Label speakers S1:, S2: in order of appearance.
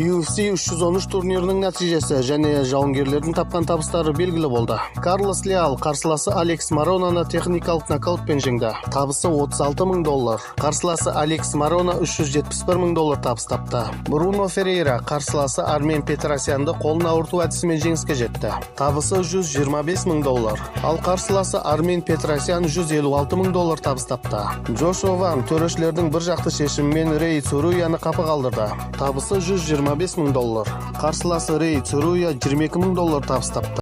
S1: UFC 313 турнирінің нәтижесі және жауынгерлердің тапқан табыстары белгілі болды. Карлос Леал қарсыласы Алекс Маронаны техникалық нокаутпен жеңді. Табысы $36,000. Қарсыласы Алекс Марона $371,000 табыс тапты. Бруно Феррейра қарсыласы Армен Петросянды қолын ауырту әдісімен жеңіске жетті. Табысы $125,000. Ал қарсыласы Армен Петросян $156,000 табыс тапты. Джошуа Ван төрешілердің бір жақты шешімімен Рей Цуруяны қапы қалдырды. Табысы $125,000. Қарсыласы Рей Цуруя $22,000 табыс тапты.